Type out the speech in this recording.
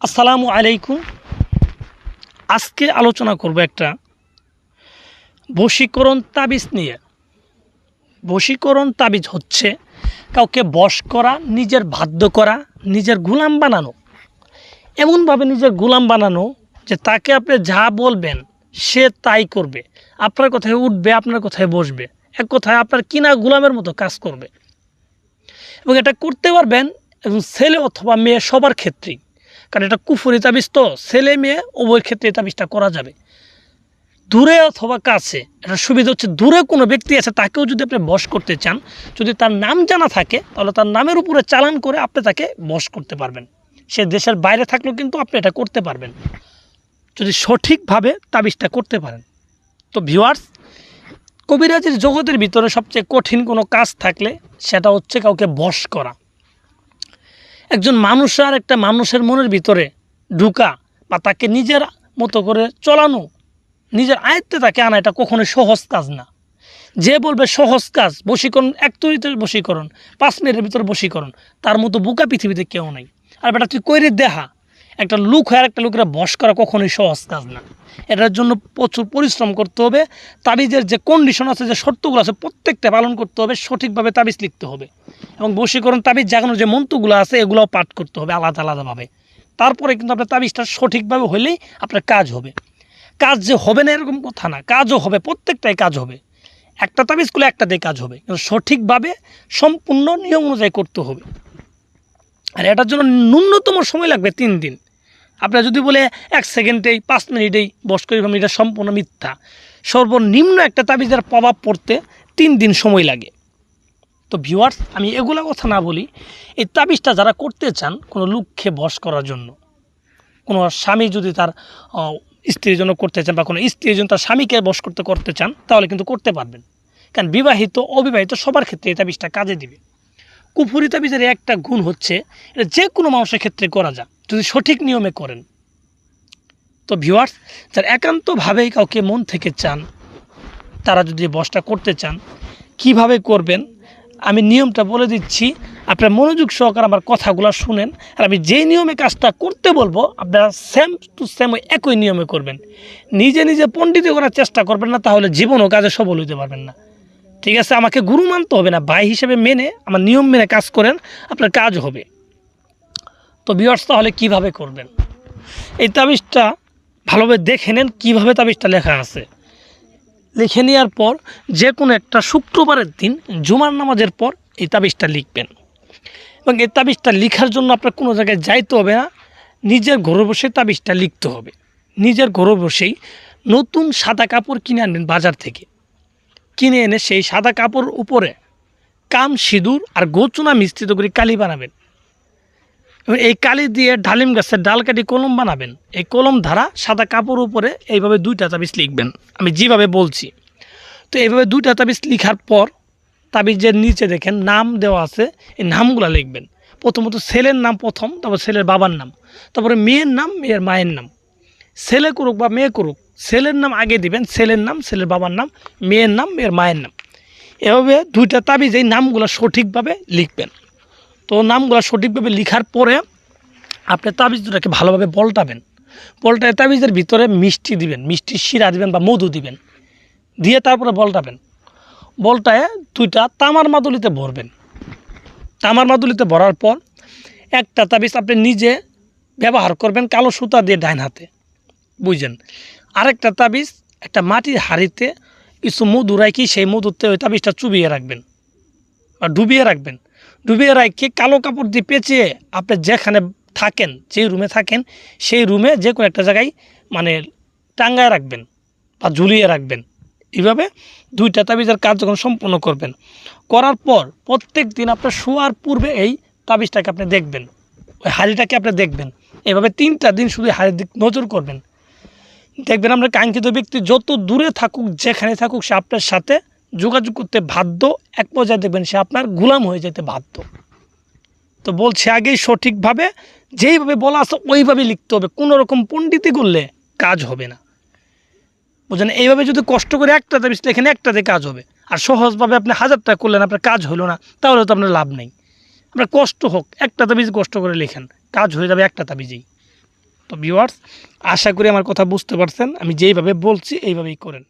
আসসালামু আলাইকুম। আজকে আলোচনা করব একটা বশীকরণ তাবিজ নিয়ে। বশীকরণ তাবিজ হচ্ছে কাউকে বশ করা, নিজের বাধ্য করা, নিজের গোলাম বানানো। এমনভাবে নিজের গোলাম বানানো যে তাকে আপনি যা বলবেন সে তাই করবে, আপনার কথায় উঠবে, আপনার কথায় বসবে, এক কথায় আপনার কিনা গোলামের মতো কাজ করবে। এবং এটা করতে পারবেন এবং ছেলে অথবা মেয়ে সবার ক্ষেত্রেই, কারণ এটা কুফরি তাবিজ, তো ছেলে মেয়ে উভয়ের ক্ষেত্রে এই তাবিজটা করা যাবে, দূরে অথবা কাছে। এটা সুবিধা হচ্ছে দূরে কোনো ব্যক্তি আছে তাকেও যদি আপনি বশ করতে চান, যদি তার নাম জানা থাকে তাহলে তার নামের উপরে চালান করে আপনি তাকে বশ করতে পারবেন। সে দেশের বাইরে থাকলেও কিন্তু আপনি এটা করতে পারবেন যদি সঠিকভাবে তাবিজটা করতে পারেন। তো ভিউয়ার্স, কবিরাজির জগতের ভিতরে সবচেয়ে কঠিন কোনো কাজ থাকলে সেটা হচ্ছে কাউকে বশ করা। একজন মানুষ আর একটা মানুষের মনের ভিতরে ঢুকা বা তাকে নিজের মতো করে চলানো, নিজের আয়ত্তে তাকে আনা, এটা কখনোই সহজ কাজ না। যে বলবে সহজ কাজ, বশীকরণ 1 তরিতে বশীকরণ, 5 মিনিটের ভিতরে বশীকরণ, তার মতো বোকা পৃথিবীতে কেউ নাই। আর বেটা তুই কইরে দেখা, একটা লোক হয় আর একটা লোকেরা বশ করা কখনোই সহজ কাজ না। এটার জন্য প্রচুর পরিশ্রম করতে হবে। তাবিজের যে কন্ডিশন আছে, যে শর্তগুলো আছে, প্রত্যেকটা পালন করতে হবে। সঠিকভাবে তাবিজ লিখতে হবে এবং বশীকরণ তাবিজ জাগানোর যে মন্ত্রগুলো আছে এগুলোও পাঠ করতে হবে আলাদা আলাদাভাবে। তারপরে কিন্তু আপনার তাবিজটা সঠিকভাবে হলেই আপনার কাজ হবে। কাজ যে হবে না এরকম কথা না, কাজও হবে, প্রত্যেকটাই কাজ হবে। একটা তাবিজ করলে একটাতেই কাজ হবে, কিন্তু সঠিকভাবে সম্পূর্ণ নিয়ম অনুযায়ী করতে হবে। আর এটার জন্য ন্যূনতম সময় লাগবে 3 দিন। আপনারা যদি বলে 1 সেকেন্ডেই 5 মিনিটেই বশ করে ফেলবেন, এটা সম্পূর্ণ মিথ্যা। সর্বনিম্ন একটা তাবিজের প্রভাব পড়তে 3 দিন সময় লাগে। তো ভিউয়ার্স, আমি এগুলো কথা না বলি, এই তাবিজটা যারা করতে চান কোনো লোককে বশ করার জন্য, কোনো স্বামী যদি তার স্ত্রীর জন্য করতে চান বা কোনো স্ত্রীর জন্য তার স্বামীকে বশ করতে চান, তাহলে কিন্তু করতে পারবেন। কারণ বিবাহিত অবিবাহিত সবার ক্ষেত্রে এই তাবিজটা কাজে দিবে। কুফরি তাবিজের একটা গুণ হচ্ছে এটা যে কোনো মানুষের ক্ষেত্রে করা যায় যদি সঠিক নিয়মে করেন। তো ভিউয়ার্স, যারা একান্তভাবেই কাউকে মন থেকে চান, তারা যদি বশটা করতে চান, কিভাবে করবেন আমি নিয়মটা বলে দিচ্ছি। আপনারা মনোযোগ সহকারে আমার কথাগুলো শুনেন, আর আমি যেই নিয়মে কাজটা করতে বলবো আপনারা সেম টু সেম ওই একই নিয়মে করবেন। নিজে নিজে পণ্ডিতি করার চেষ্টা করবেন না, তাহলে জীবনও কাজে সফল হইতে পারবেন না। ঠিক আছে, আমাকে গুরু মানতে হবে না, ভাই হিসেবে মেনে আমার নিয়ম মেনে কাজ করেন, আপনার কাজ হবে। তো ভিউয়ার্স, তাহলে কীভাবে করবেন এই তাবিজটা ভালোভাবে দেখে নেন কীভাবে তাবিজটা লেখা আছে। লিখে নেওয়ার পর যে কোনো একটা শুক্রবারের দিন জুমার নামাজের পর এই তাবিজটা লিখবেন। এবং এই তাবিজটা লেখার জন্য আপনার কোনো জায়গায় যাইতে হবে না, নিজের ঘরে বসে তাবিজটা লিখতে হবে। নিজের ঘরে বসেই নতুন সাদা কাপড় কিনে আনবেন বাজার থেকে। কিনে এনে সেই সাদা কাপড়ের উপরে কাম, সিঁদুর আর গোচুনা মিশ্রিত করে কালি বানাবেন। এবং এই কালি দিয়ে ডালিম গাছের ডাল কাটি কলম বানাবেন। এই কলম ধারা সাদা কাপড়ের উপরে এইভাবে 2টা তাবিজ লিখবেন আমি যেভাবে বলছি। তো এইভাবে 2টা তাবিজ লিখার পর তাবিজের নিচে দেখেন নাম দেওয়া আছে, এই নামগুলো লিখবেন। প্রথমত ছেলের নাম প্রথম, তারপর ছেলের বাবার নাম, তারপরে মেয়ের নাম, মেয়ের মায়ের নাম। ছেলে করুক বা মেয়ে করুক, ছেলের নাম আগে দিবেন, ছেলের নাম, ছেলের বাবার নাম, মেয়ের নাম, মেয়ের মায়ের নাম। এভাবে 2টা তাবিজ এই নামগুলো সঠিকভাবে লিখবেন। তো নামগুলো সঠিকভাবে লিখার পরে আপনি তাবিজ দুটাকে ভালোভাবে পল্টাবেন। পল্টায় তাবিজের ভিতরে মিষ্টি দিবেন, মিষ্টির শিরা দিবেন বা মধু দিবেন, দিয়ে তারপরে পল্টাবেন। বলটায় 2টা তামার মাদুলিতে ভরবেন। তামার মাদুলিতে ভরার পর একটা তাবিজ আপনি নিজে ব্যবহার করবেন কালো সুতা দিয়ে ডাইন হাতে, বুঝছেন। আরেকটা তাবিজ একটা মাটির হাঁড়িতে কিছু মধু রাখি, সেই মধুতে ওই তাবিজটা চুবিয়ে রাখবেন বা ডুবিয়ে রাখবেন। ডুবিয়ে রাখি কালো কাপড় দিয়ে পেঁচিয়ে আপনি যেখানে থাকেন, যেই রুমে থাকেন সেই রুমে যে কোনো একটা জায়গায় মানে টাঙ্গায় রাখবেন বা ঝুলিয়ে রাখবেন। এইভাবে 2টা তাবিজের কাজ যখন সম্পন্ন করবেন, করার পর প্রত্যেক দিন আপনার শোয়ার পূর্বে এই তাবিজটাকে আপনি দেখবেন, ওই হাঁড়িটাকে আপনি দেখবেন। এভাবে 3টা দিন শুধু হাঁড়ির দিক নজর করবেন। দেখবেন আপনার কাঙ্ক্ষিত ব্যক্তি যত দূরে থাকুক, যেখানে থাকুক, সে আপনার সাথে যোগাযোগ করতে বাধ্য। এক পর্যায়ে দেখবেন সে আপনার গোলাম হয়ে যেতে বাধ্য। তো বলছে আগেই সঠিকভাবে যেইভাবে বলা আছে ওইভাবে লিখতে হবে, কোনো রকম পণ্ডিতি করলে কাজ হবে না, বুঝলেন। এইভাবে যদি কষ্ট করে একটা তাবিজ লেখেন একটাতে কাজ হবে, আর সহজভাবে আপনি 1000টা করলেন আপনার কাজ হলো না, তাহলে তো আপনার লাভ নেই। আপনার কষ্ট হোক, একটা তাবিজ কষ্ট করে লেখেন, কাজ হয়ে যাবে একটা তাবিজেই। তো ভিউয়ার্স, আশা করি আমার কথা বুঝতে পারছেন। আমি যেইভাবে বলছি এইভাবেই করেন।